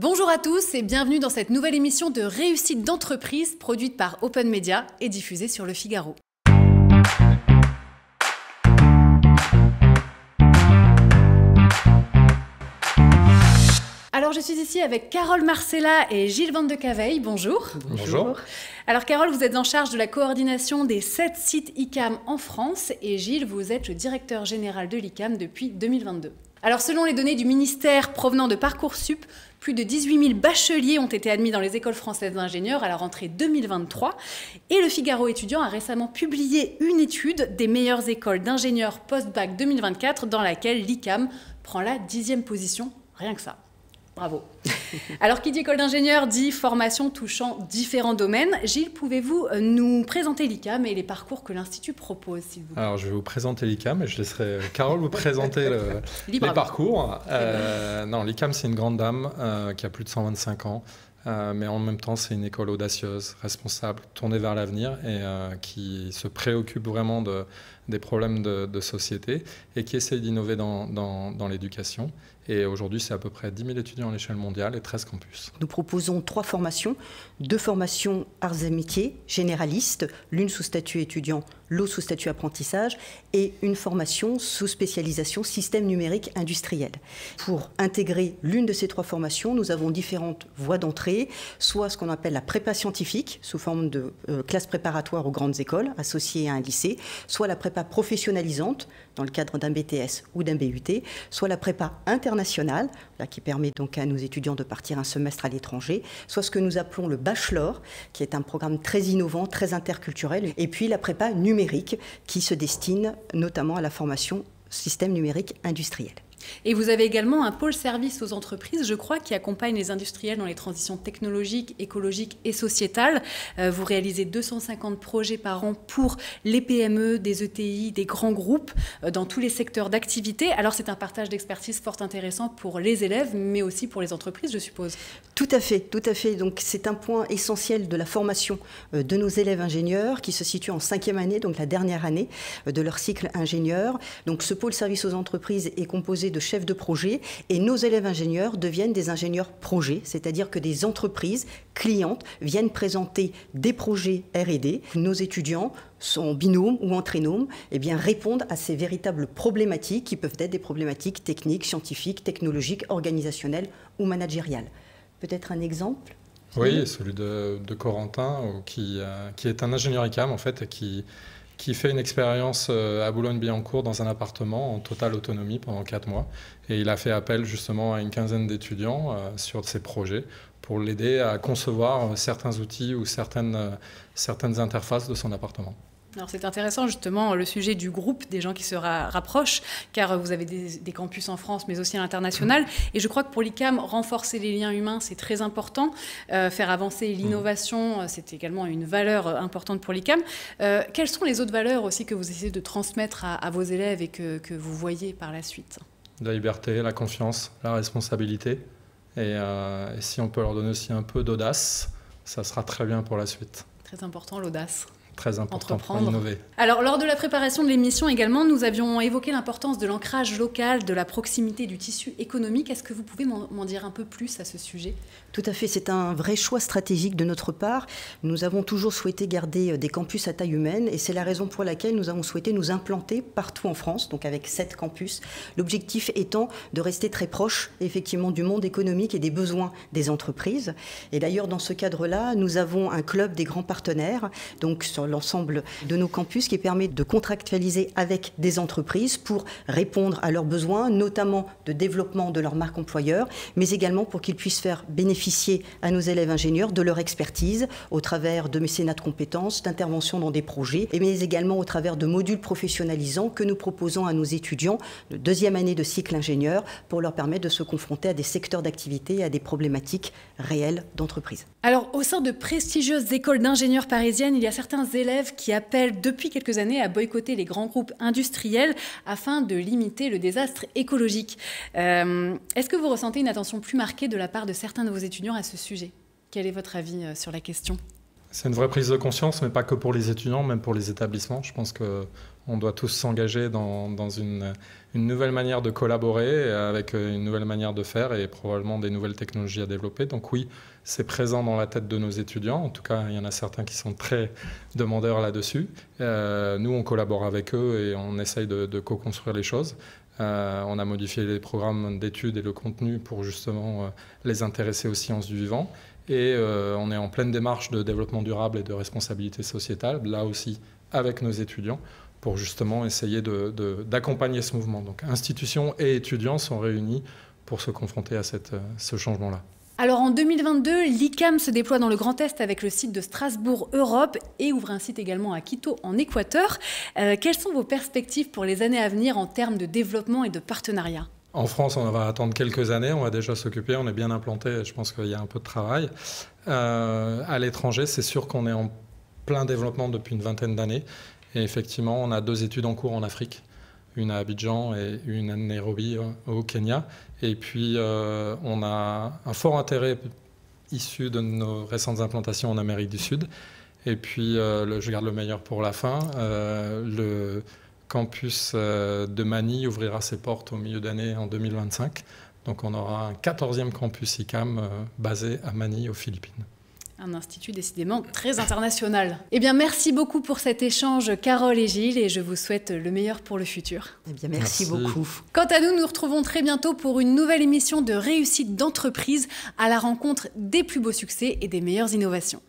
Bonjour à tous et bienvenue dans cette nouvelle émission de réussite d'entreprise produite par Open Media et diffusée sur Le Figaro. Alors je suis ici avec Carole Marcella et Gilles Van de Caveille. Bonjour. Bonjour. Alors Carole, vous êtes en charge de la coordination des 7 sites ICAM en France et Gilles, vous êtes le directeur général de l'ICAM depuis 2022. Alors selon les données du ministère provenant de Parcoursup, plus de 18 000 bacheliers ont été admis dans les écoles françaises d'ingénieurs à la rentrée 2023. Et le Figaro étudiant a récemment publié une étude des meilleures écoles d'ingénieurs post-bac 2024 dans laquelle l'ICAM prend la 10e position, rien que ça. Bravo. Alors, qui dit école d'ingénieur dit formation touchant différents domaines. Gilles, pouvez-vous nous présenter l'ICAM et les parcours que l'Institut propose, s'il vous plaît? Alors, je vais vous présenter l'ICAM et je laisserai Carole vous présenter les parcours. Non, l'ICAM, c'est une grande dame qui a plus de 125 ans. Mais en même temps, c'est une école audacieuse, responsable, tournée vers l'avenir et qui se préoccupe vraiment des problèmes de société et qui essaye d'innover dans l'éducation. Et aujourd'hui, c'est à peu près 10 000 étudiants à l'échelle mondiale et 13 campus. Nous proposons 3 formations, 2 formations arts et métiers généralistes, l'une sous statut étudiant, l'autre sous statut apprentissage, et une formation sous spécialisation système numérique industriel. Pour intégrer l'une de ces 3 formations, nous avons différentes voies d'entrée, soit ce qu'on appelle la prépa scientifique, sous forme de classe préparatoire aux grandes écoles, associée à un lycée, soit la prépa professionnalisante, dans le cadre d'un BTS ou d'un BUT, soit la prépa internationale, là, qui permet donc à nos étudiants de partir un semestre à l'étranger, soit ce que nous appelons le bachelor, qui est un programme très innovant, très interculturel, et puis la prépa numérique, qui se destine notamment à la formation système numérique industriel. Et vous avez également un pôle service aux entreprises, je crois, qui accompagne les industriels dans les transitions technologiques, écologiques et sociétales. Vous réalisez 250 projets par an pour les PME, des ETI, des grands groupes, dans tous les secteurs d'activité. Alors c'est un partage d'expertise fort intéressant pour les élèves, mais aussi pour les entreprises, je suppose. Tout à fait, tout à fait. Donc c'est un point essentiel de la formation de nos élèves ingénieurs qui se situent en 5e année, donc la dernière année de leur cycle ingénieur. Donc ce pôle service aux entreprises est composé de chefs de projet et nos élèves ingénieurs deviennent des ingénieurs projets, c'est-à-dire que des entreprises clientes viennent présenter des projets R&D. Nos étudiants en binôme ou en trinôme, répondent à ces véritables problématiques qui peuvent être des problématiques techniques, scientifiques, technologiques, organisationnelles ou managériales. Peut-être un exemple ? Oui, celui de Corentin, qui est un ingénieur ICAM en fait, qui fait une expérience à Boulogne-Billancourt dans un appartement en totale autonomie pendant 4 mois. Et il a fait appel justement à une quinzaine d'étudiants sur ses projets pour l'aider à concevoir certains outils ou certaines interfaces de son appartement. Alors c'est intéressant justement le sujet du groupe, des gens qui se rapprochent, car vous avez des campus en France mais aussi à l'international. Et je crois que pour l'ICAM, renforcer les liens humains, c'est très important. Faire avancer l'innovation, c'est également une valeur importante pour l'ICAM. Quelles sont les autres valeurs aussi que vous essayez de transmettre à vos élèves et que vous voyez par la suite? La liberté, la confiance, la responsabilité. Et si on peut leur donner aussi un peu d'audace, ça sera très bien pour la suite. Très important, l'audace. Très important pour innover. Alors, lors de la préparation de l'émission également, nous avions évoqué l'importance de l'ancrage local, de la proximité du tissu économique. Est-ce que vous pouvez m'en dire un peu plus à ce sujet? Tout à fait, c'est un vrai choix stratégique de notre part. Nous avons toujours souhaité garder des campus à taille humaine et c'est la raison pour laquelle nous avons souhaité nous implanter partout en France, donc avec 7 campus. L'objectif étant de rester très proche, effectivement, du monde économique et des besoins des entreprises. Et d'ailleurs, dans ce cadre-là, nous avons un club des grands partenaires, donc sur l'ensemble de nos campus, qui permet de contractualiser avec des entreprises pour répondre à leurs besoins, notamment de développement de leur marque employeur, mais également pour qu'ils puissent faire bénéficier à nos élèves ingénieurs de leur expertise au travers de mécénat de compétences, d'interventions dans des projets, mais également au travers de modules professionnalisants que nous proposons à nos étudiants de 2e année de cycle ingénieur pour leur permettre de se confronter à des secteurs d'activité et à des problématiques réelles d'entreprise. Alors, au sein de prestigieuses écoles d'ingénieurs parisiennes, il y a certains élèves qui appellent depuis quelques années à boycotter les grands groupes industriels afin de limiter le désastre écologique. Est-ce que vous ressentez une attention plus marquée de la part de certains de vos étudiants à ce sujet? Quel est votre avis sur la question? C'est une vraie prise de conscience, mais pas que pour les étudiants, même pour les établissements. Je pense qu'on doit tous s'engager dans une nouvelle manière de collaborer, avec une nouvelle manière de faire et probablement des nouvelles technologies à développer. Donc oui, c'est présent dans la tête de nos étudiants. En tout cas, il y en a certains qui sont très demandeurs là-dessus. Nous, on collabore avec eux et on essaye de co-construire les choses. On a modifié les programmes d'études et le contenu pour justement les intéresser aux sciences du vivant. Et on est en pleine démarche de développement durable et de responsabilité sociétale, là aussi avec nos étudiants, pour justement essayer d'accompagner ce mouvement. Donc institutions et étudiants sont réunis pour se confronter à ce changement-là. Alors en 2022, l'ICAM se déploie dans le Grand Est avec le site de Strasbourg Europe et ouvre un site également à Quito en Équateur. Quelles sont vos perspectives pour les années à venir en termes de développement et de partenariat ? En France, on va attendre quelques années, on va déjà s'occuper, on est bien implanté, je pense qu'il y a un peu de travail. À l'étranger, c'est sûr qu'on est en plein développement depuis une vingtaine d'années. Et effectivement, on a 2 études en cours en Afrique, une à Abidjan et une à Nairobi au Kenya. Et puis, on a un fort intérêt issu de nos récentes implantations en Amérique du Sud. Et puis, je garde le meilleur pour la fin, le campus de Manille ouvrira ses portes au milieu d'année en 2025. Donc on aura un 14e campus ICAM basé à Manille aux Philippines. Un institut décidément très international. Eh bien, merci beaucoup pour cet échange, Carole et Gilles, et je vous souhaite le meilleur pour le futur. Eh bien, merci beaucoup. Quant à nous, nous retrouvons très bientôt pour une nouvelle émission de réussite d'entreprise à la rencontre des plus beaux succès et des meilleures innovations.